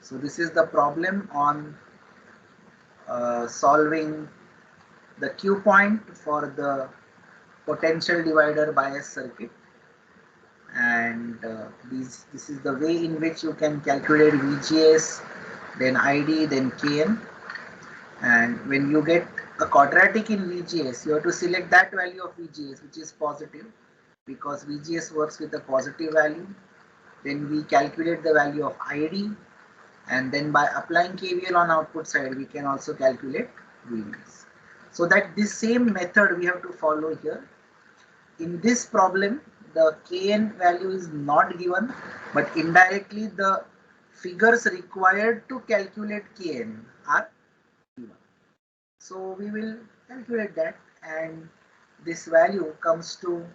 So this is the problem on solving the Q point for the potential divider bias circuit, and this is the way in which you can calculate VGS, then ID, then Kn. And when you get a quadratic in VGS, you have to select that value of VGS which is positive, because VGS works with a positive value. Then we calculate the value of ID, and then by applying KVL on output side we can also calculate VDS. So that this same method we have to follow here. In this problem the Kn value is not given, but indirectly the figures required to calculate Kn are given. So we will calculate that, and this value comes to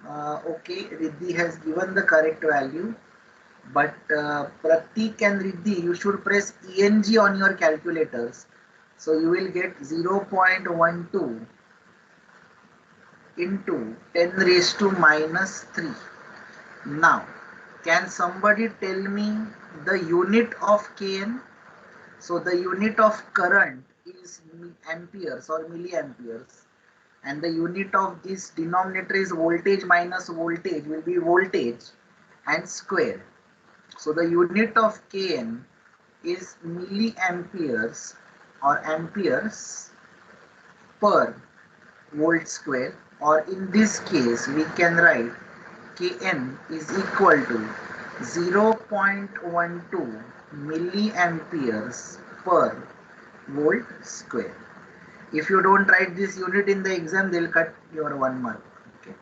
okay, Riddhi has given the correct value, but Pratik and Riddhi, you should press ENG on your calculators. So you will get 0.12 into 10 raised to minus 3. Now, can somebody tell me the unit of Kn? So the unit of current is amperes or milliamperes, and the unit of this denominator is voltage minus voltage, will be voltage and square. So the unit of Kn is milliamperes or amperes per volt square, or in this case we can write Kn is equal to 0.12 milliamperes per volt square. If you don't write this unit in the exam, they'll cut your 1 mark, okay,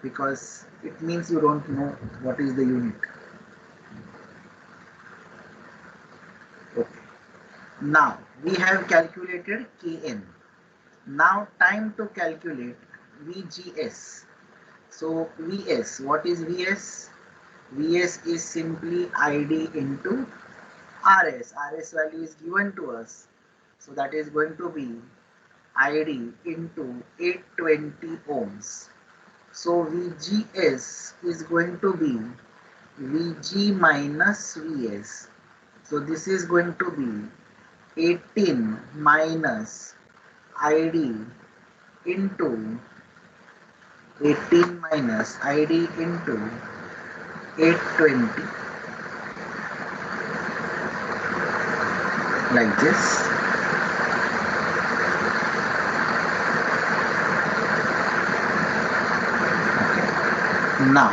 because it means you don't know what is the unit. Okay. Now we have calculated Kn. Now time to calculate VGS. So Vs, what is Vs? Vs is simply ID into Rs. Rs value is given to us. So that is going to be ID into 820 ohms. So VGS is going to be VG minus Vs. So this is going to be 18 minus ID into 18 minus ID into 820, like this. Okay. Now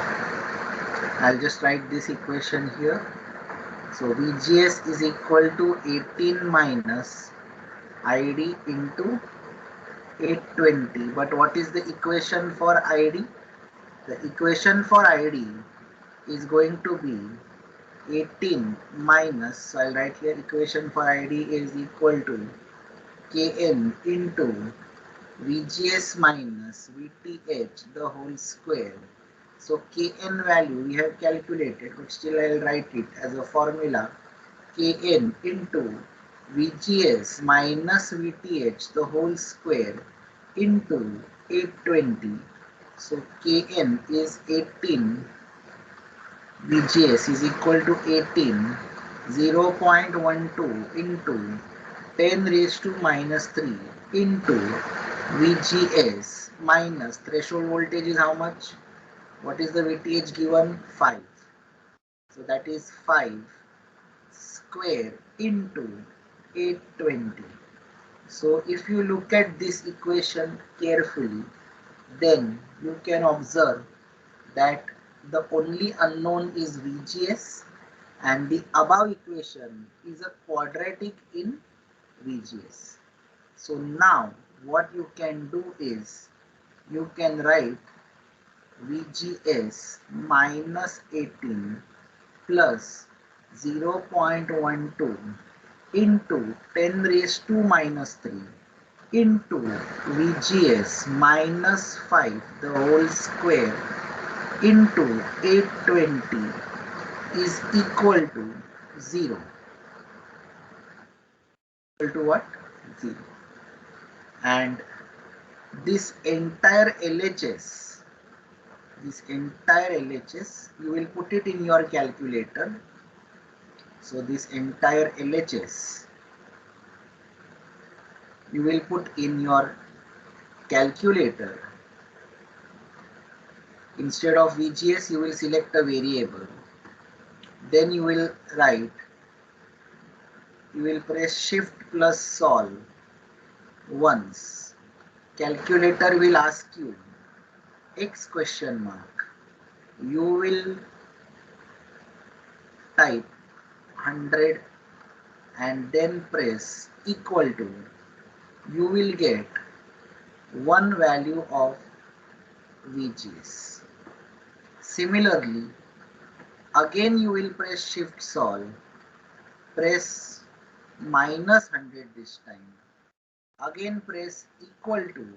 I'll just write this equation here. So VGS is equal to 18 minus ID into 820. But what is the equation for ID? The equation for ID is going to be 18 minus, so I'll write here equation for ID is equal to Kn into VGS minus VTH the whole square. So Kn value we have calculated, but still I'll write it as a formula, Kn into VGS minus VTH the whole square into 820. So Kn is 18, VGS is equal to 18, 0.12 into 10 raised to minus 3 into VGS minus threshold voltage is how much? What is the VTH given? 5. So that is 5 square into 820. So if you look at this equation carefully, then you can observe that the only unknown is VGS, and the above equation is a quadratic in VGS. So now what you can do is you can write VGS minus 18 plus 0.12 into 10 raised to minus 3 into VGS minus 5 the whole square into 820 is equal to 0. Equal to what? 0. And this entire LHS, you will put it in your calculator. So this entire LHS you will put in your calculator. Instead of VGS, you will select a variable. Then you will write, you will press shift plus solve once. Calculator will ask you X question mark. You will type 100 and then press equal to. You will get one value of VGS. Similarly, again you will press shift solve, press minus 100 this time. Again press equal to.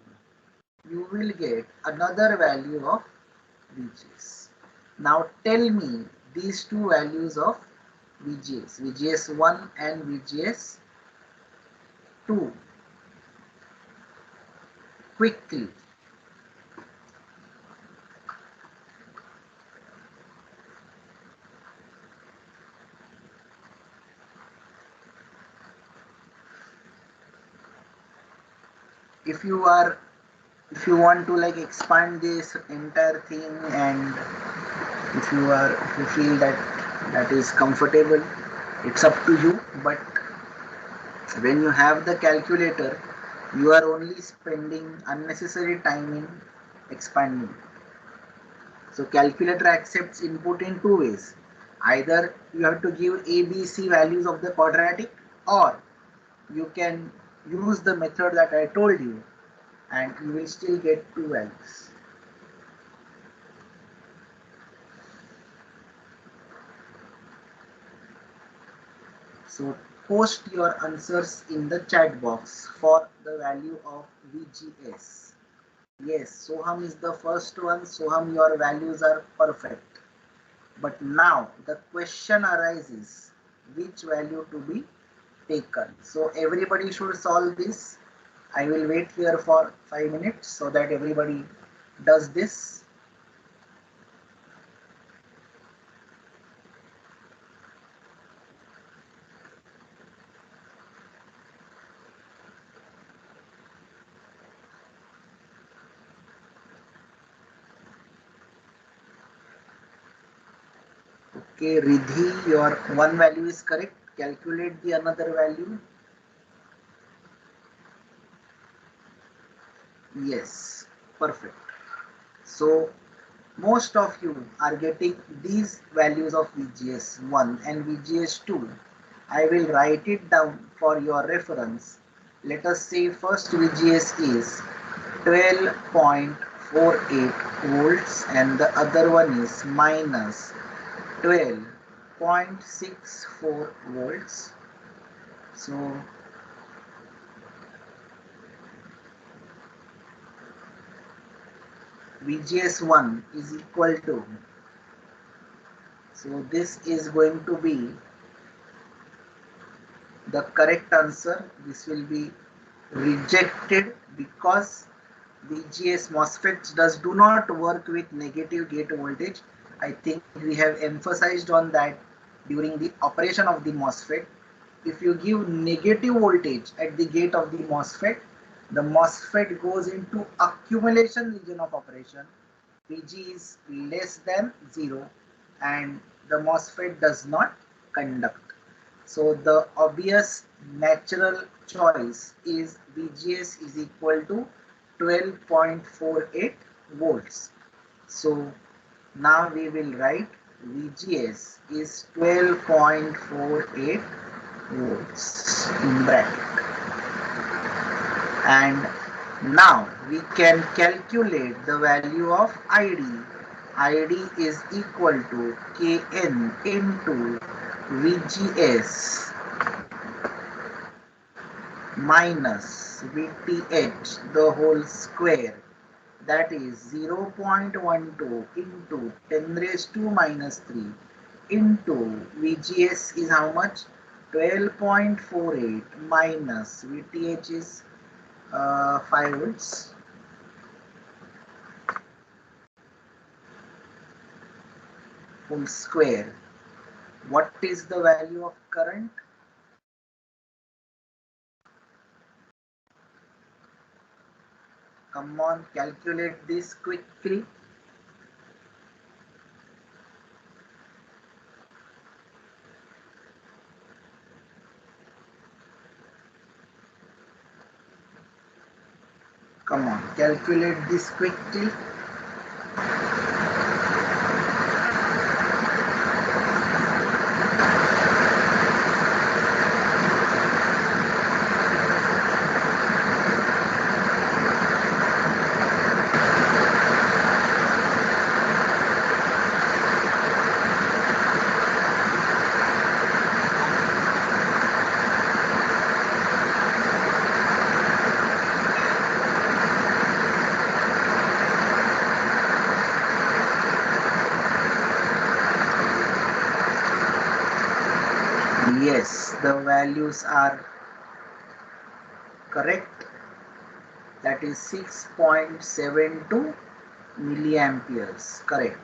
You will get another value of VGS. Now tell me these two values of VGS, VGS1 and VGS2 quickly. If you want to like expand this entire thing, and if you feel that that is comfortable, it's up to you. But when you have the calculator, you are only spending unnecessary time in expanding. So calculator accepts input in two ways. Either you have to give A, B, C values of the quadratic, or you can use the method that I told you and you will still get two values. So post your answers in the chat box for the value of VGS. Yes, Soham is the first one. Soham, your values are perfect. But now the question arises, which value to be taken. So everybody should solve this. I will wait here for 5 minutes so that everybody does this. Okay, Ridhi, your one value is correct. Calculate the another value. Yes, perfect. So most of you are getting these values of VGS1 and VGS2. I will write it down for your reference. Let us say first VGS is 12.48 volts and the other one is minus 12.64 volts. So VGS1 is equal to, so this is going to be the correct answer. This will be rejected because VGS MOSFETs do not work with negative gate voltage. I think we have emphasized on that during the operation of the MOSFET. If you give negative voltage at the gate of the MOSFET goes into accumulation region of operation. Vg is less than 0 and the MOSFET does not conduct. So the obvious natural choice is VGS is equal to 12.48 volts. So now we will write VGS is 12.48 volts in bracket. And now we can calculate the value of ID. ID is equal to Kn into VGS minus VTH the whole square, that is 0.12 into 10 raised to minus 3 into VGS is how much? 12.48 minus VTH is 5 volts. Whole square What is the value of current? Come on, calculate this quickly. Come on, calculate this quickly. Yes, the values are correct. That is 6.72 milliamperes. Correct.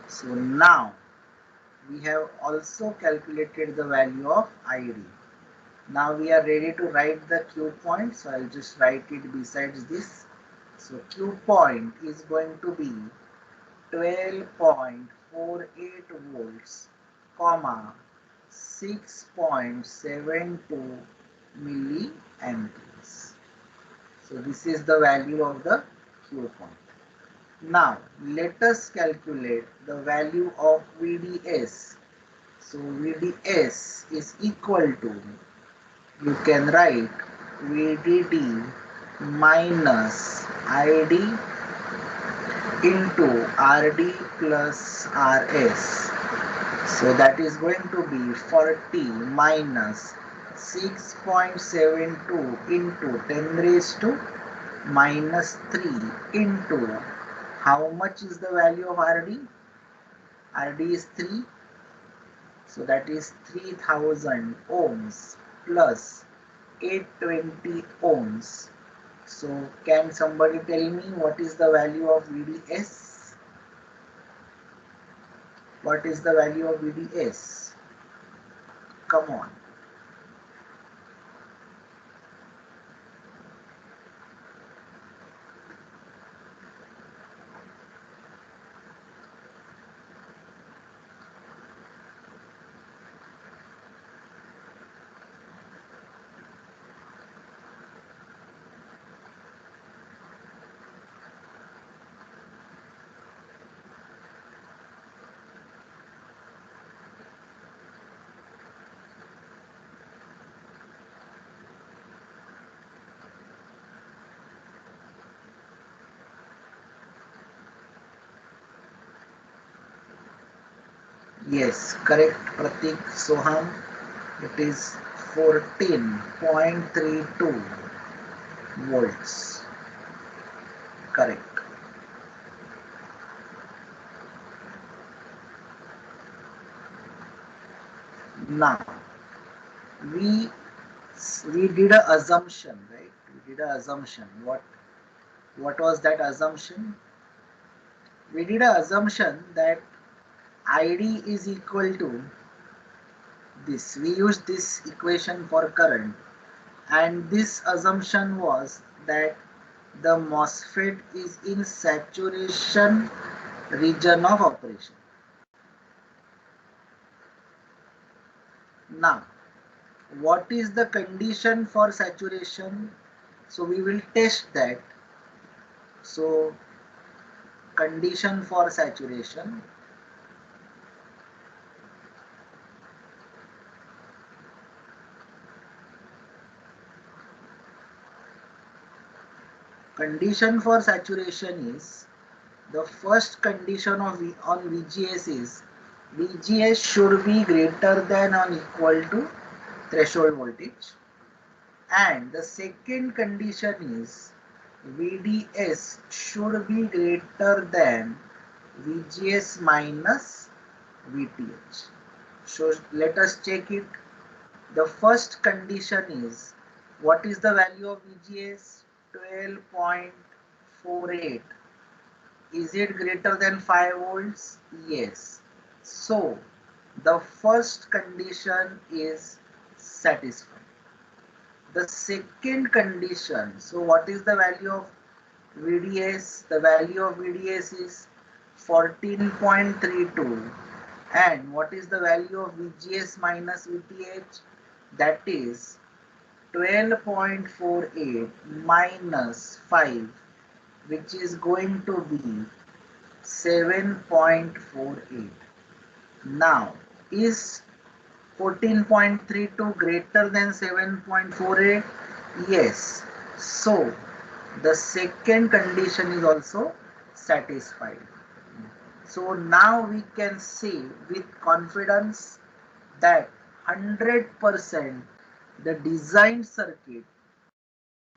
So now we have also calculated the value of ID. Now we are ready to write the Q point. So I'll just write it besides this. So Q point is going to be 12.48 volts, comma 6.72 milliamperes. So this is the value of the Q point. Now let us calculate the value of VDS. So VDS is equal to, you can write VDD minus ID into RD plus RS. So that is going to be 40 minus 6.72 into 10 raised to minus 3 into, how much is the value of RD? RD is 3. So that is 3000 ohms plus 820 ohms. So can somebody tell me what is the value of VDS? What is the value of VDS? Come on. Yes, correct, Pratik Soham. It is 14.32 volts. Correct. Now we we did a assumption, right? We did a assumption. What was that assumption? We did a assumption that ID is equal to this. We used this equation for current, and this assumption was that the MOSFET is in saturation region of operation. Now, what is the condition for saturation? So we will test that. So condition for saturation, condition for saturation is, the first condition of on VGS is VGS should be greater than or equal to threshold voltage, and the second condition is VDS should be greater than VGS minus VTH. So let us check it. The first condition is, what is the value of VGS? 12.48. Is it greater than 5 volts? Yes. So the first condition is satisfied. The second condition, so what is the value of VDS? The value of VDS is 14.32. And what is the value of VGS minus VTH? That is 12.48 minus 5, which is going to be 7.48. Now, is 14.32 greater than 7.48? Yes. So, the second condition is also satisfied. So now we can say with confidence that 100% the designed circuit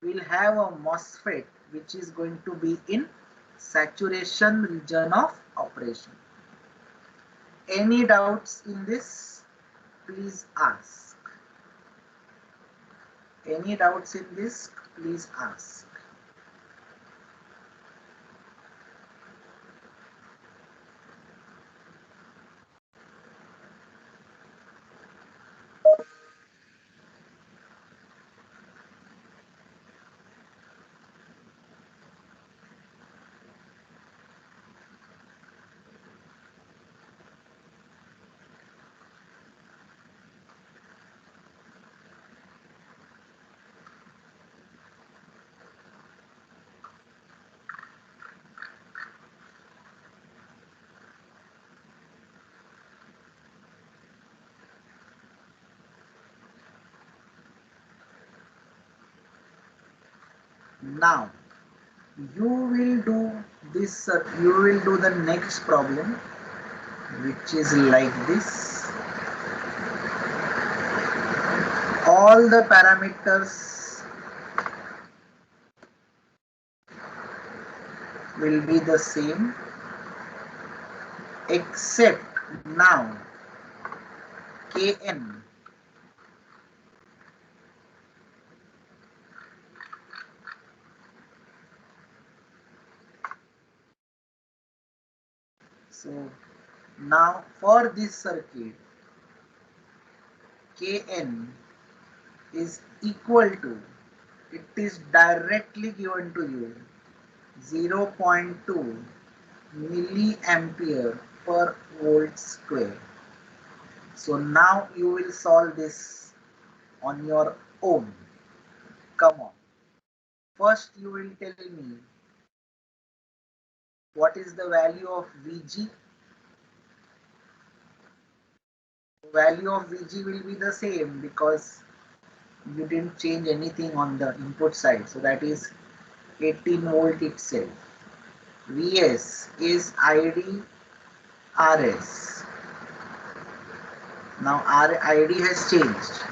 will have a MOSFET which is going to be in saturation region of operation. Any doubts in this? Please ask. Any doubts in this? Please ask. Now you will do this, you will do the next problem, which is like this. All the parameters will be the same except now Kn so now for this circuit Kn is equal to, it is directly given to you, 0.2 milliampere per volt square. So now you will solve this on your own. Come on. First you will tell me what is the value of Vg. Value of Vg will be the same because you didn't change anything on the input side. So that is 18 volt itself. Vs is ID Rs. Now our ID has changed.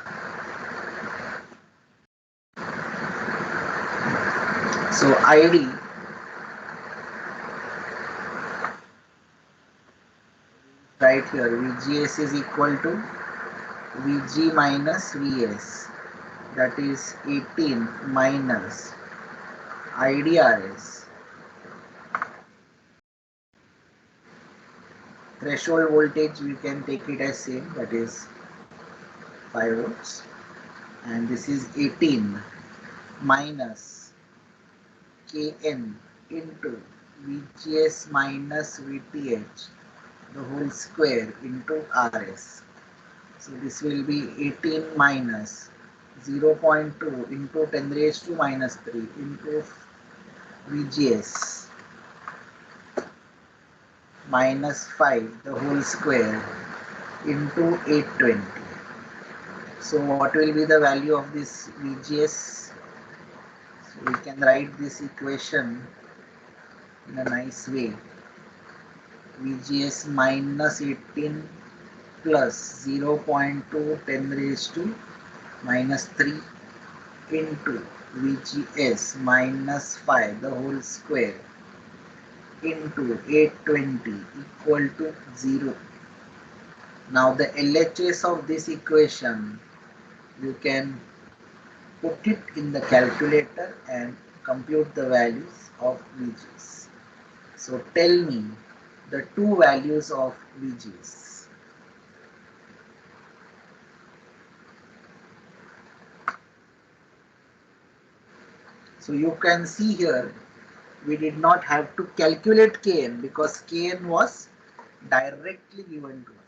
So ID right here, VGS is equal to Vg minus Vs, that is 18 minus IDRs. Threshold voltage we can take it as same, that is 5 volts, and this is 18 minus Kn into VGS minus VTH the whole square into Rs. So this will be 18 minus 0.2 into 10 raised to minus 3 into VGS minus 5 the whole square into 820. So what will be the value of this VGS? So we can write this equation in a nice way. VGS minus 18 plus 0.2 10 raised to minus 3 into VGS minus 5 the whole square into 820 equal to 0. Now the LHS of this equation, you can put it in the calculator and compute the values of VGS. So tell me the two values of VGS. So you can see here we did not have to calculate Kn because Kn was directly given to us.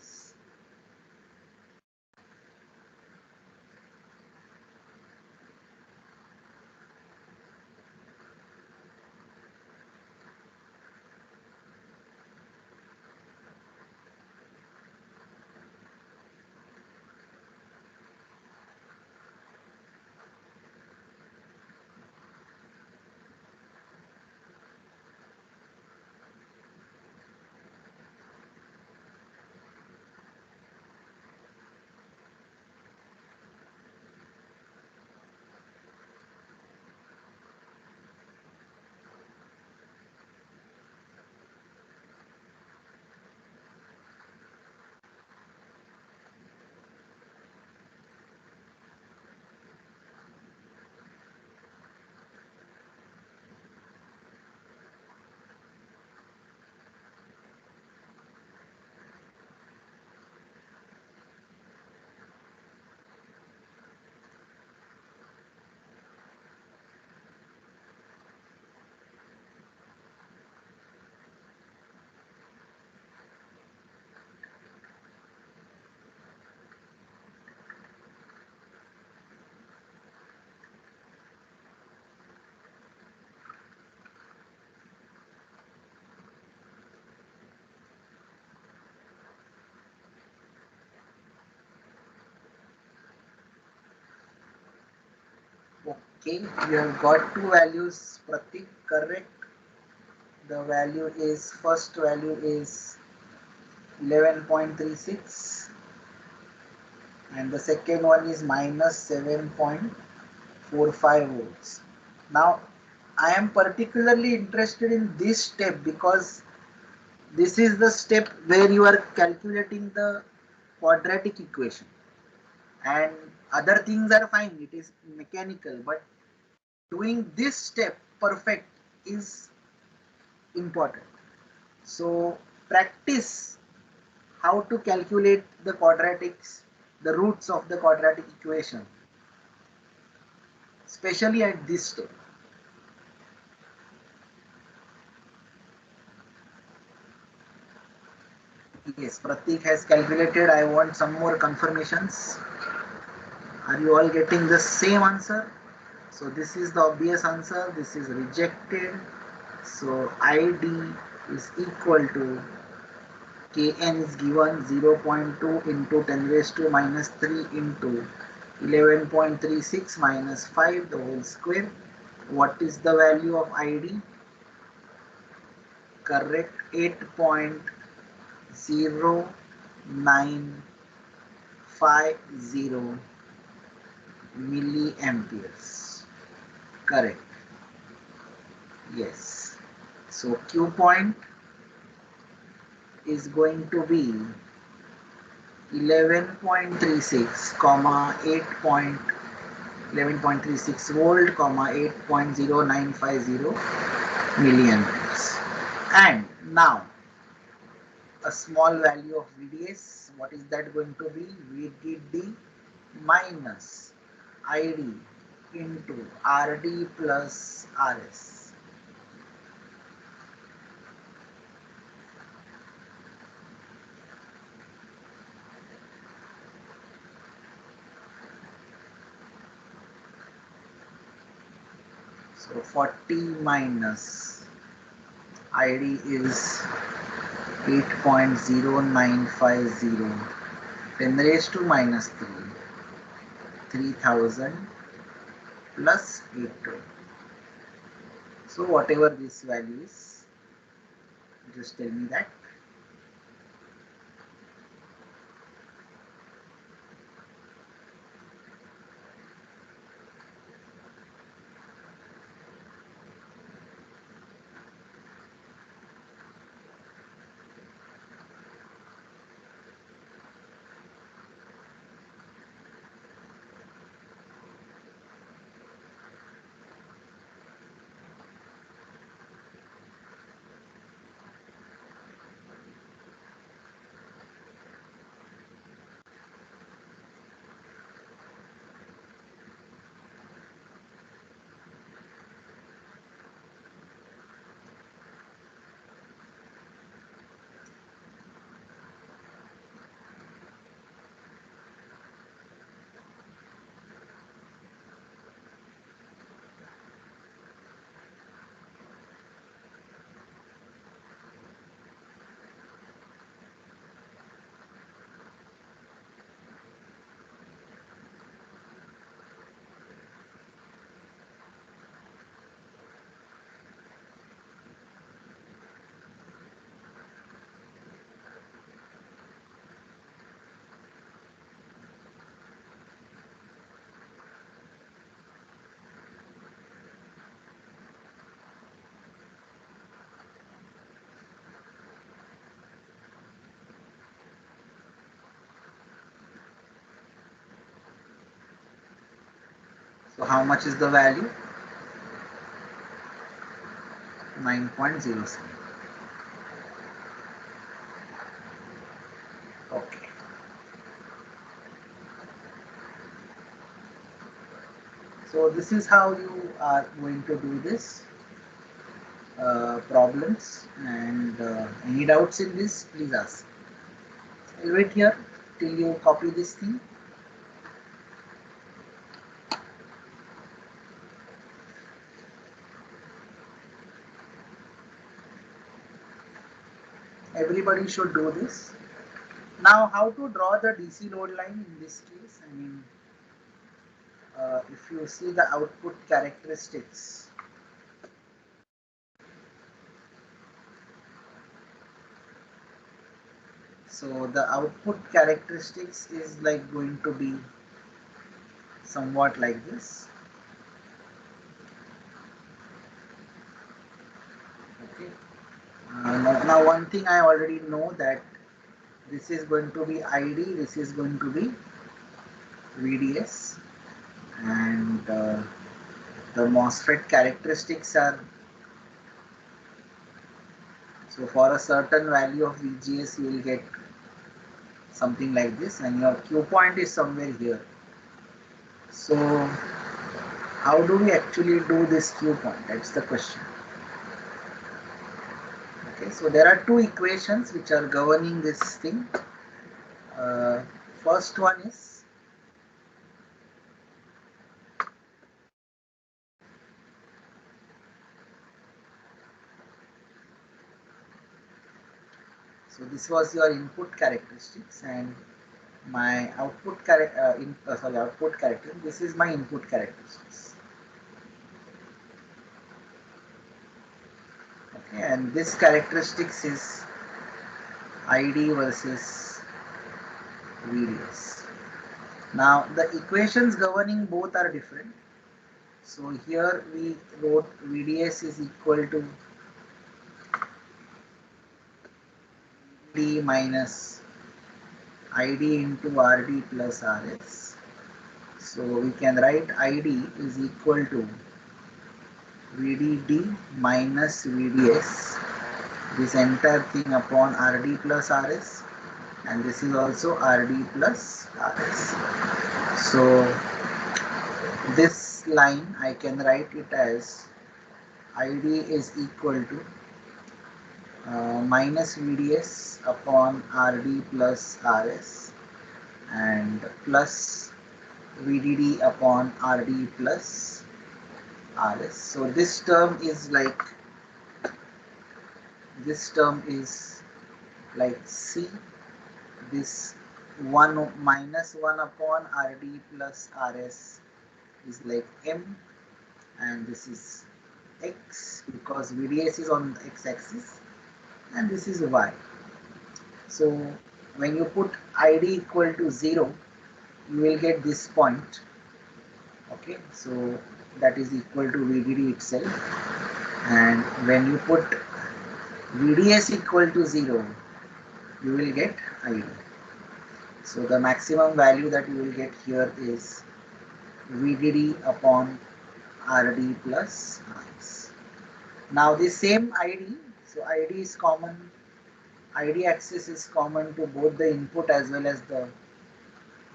Okay, you have got two values, Pratik, correct? The value is, first value is 11.36 and the second one is minus 7.45 volts. Now I am particularly interested in this step because this is the step where you are calculating the quadratic equation, and other things are fine, it is mechanical, but doing this step perfect is important. So practice how to calculate the quadratics, the roots of the quadratic equation, especially at this step. Yes, Pratik has calculated. I want some more confirmations. Are you all getting the same answer? So this is the obvious answer. This is rejected. So ID is equal to Kn is given 0.2 into 10 raised to minus 3 into 11.36 minus 5 the whole square. What is the value of ID? Correct, 8.0950 milliamperes. Correct. Yes. So Q point is going to be 11.36 comma 8.11.36 volt comma 8.0950 milliamperes. And now a small value of VDS. What is that going to be? VDD minus ID into RD plus RS. So 40 minus ID is 8.0950, 10 raised to minus 3, 3000 plus 8. So whatever this value is, just tell me that. how much is the value? 9.07. Okay. So this is how you are going to do this problems, and any doubts in this, please ask. I'll wait here till you copy this thing. Everybody should do this. Now, how to draw the DC load line in this case? I mean, if you see the output characteristics, so the output characteristics is like going to be somewhat like this. Okay. Now one thing I already know that this is going to be ID, this is going to be VDS, and the MOSFET characteristics are, so for a certain value of VGS you will get something like this, and your Q point is somewhere here. So how do we actually do this Q point? That's the question. Okay, so there are two equations which are governing this thing. First one is so this was your input characteristics, and my output output characteristic. This is my input characteristics. Okay, and this characteristics is ID versus VDS. Now the equations governing both are different. So here we wrote VDS is equal to D minus ID into RD plus RS. So we can write ID is equal to VDD minus VDS, this entire thing upon RD plus RS, and this is also RD plus RS. So this line I can write it as ID is equal to minus VDS upon RD plus RS and plus VDD upon RD plus RS. So this term is like C, this 1 minus 1 upon RD plus RS is like M, and this is X because VDS is on the X axis, and this is Y. So when you put ID equal to 0, you will get this point. Okay, so that is equal to VDD itself, and when you put VDS equal to 0, you will get ID. So the maximum value that you will get here is VDD upon RD plus RS. Now the same ID, so ID is common, ID axis is common to both the input as well as the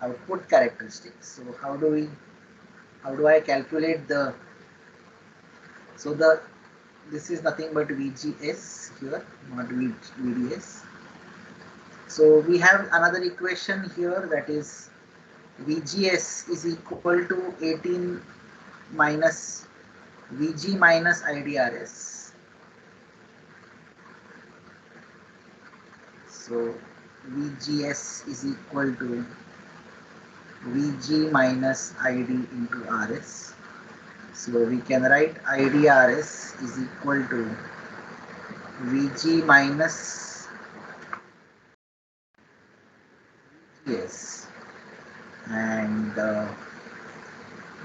output characteristics. So how do I calculate the, so this is nothing but VGS here, not VDS. So we have another equation here, that is VGS is equal to 18 minus VG minus IDRS. So VGS is equal to VG minus ID into RS. So we can write IDRS is equal to VG minus VGS, and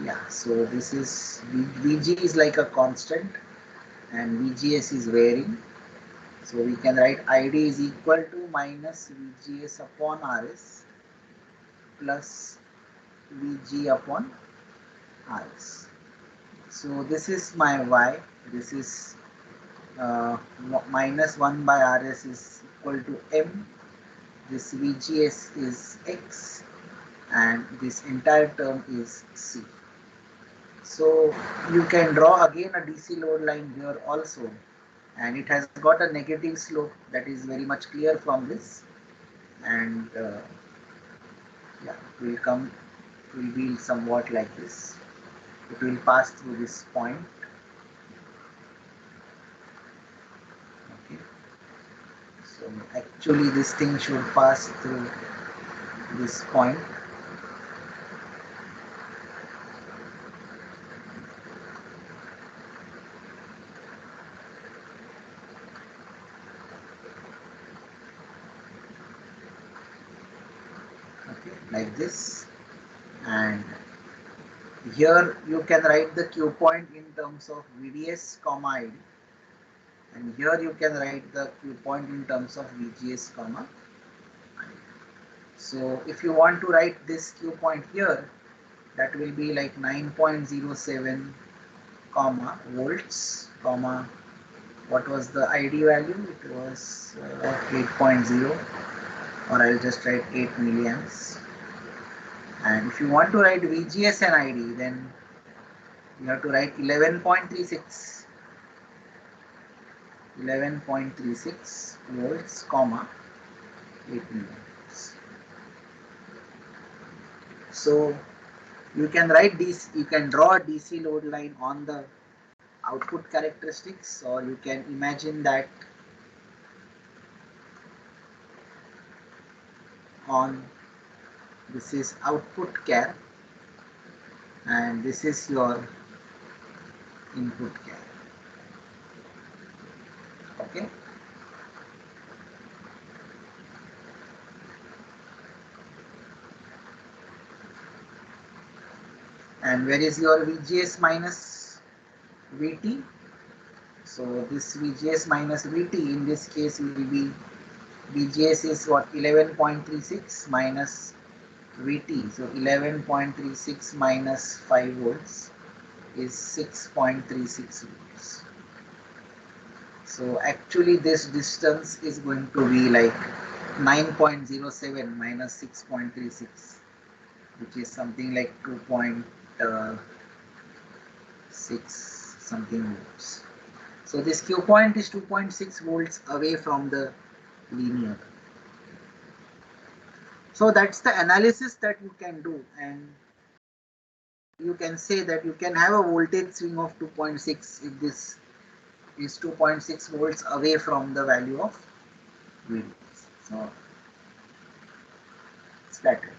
yeah, so this is VG is like a constant and VGS is varying. So we can write ID is equal to minus VGS upon RS plus VG upon Rs. So this is my Y. This is minus 1 by Rs is equal to M. This VGS is X, and this entire term is C. So you can draw again a DC load line here also, and it has got a negative slope that is very much clear from this, and yeah, it will come, it will be somewhat like this. It will pass through this point. Okay, so actually this thing should pass through this point. Okay, like this, and here you can write the Q point in terms of VDS comma ID, and here you can write the Q point in terms of VGS comma ID. So if you want to write this Q point here, that will be like 9.07 comma volts comma, what was the ID value? It was 8.0, or I'll just write 8 milliamps. And if you want to write VGS and ID, then you have to write 11.36 volts comma 8 milliamps. So you can write this, you can draw a DC load line on the output characteristics, or you can imagine that on, this is output char and this is your input char. Okay, and where is your VGS minus VT? So this VGS minus VT in this case will be, VGS is what, 11.36 minus VT, so 11.36 minus 5 volts is 6.36 volts. So actually this distance is going to be like 9.07 minus 6.36, which is something like 2.6 something volts. So this Q point is 2.6 volts away from the linear. So that's the analysis that you can do, and you can say that you can have a voltage swing of 2.6 if this is 2.6 volts away from the value of VDS. So it's that way.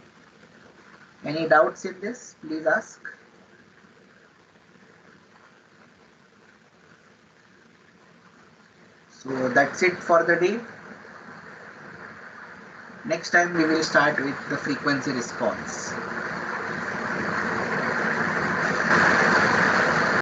Any doubts in this? Please ask. So that's it for the day. Next time we will start with the frequency response.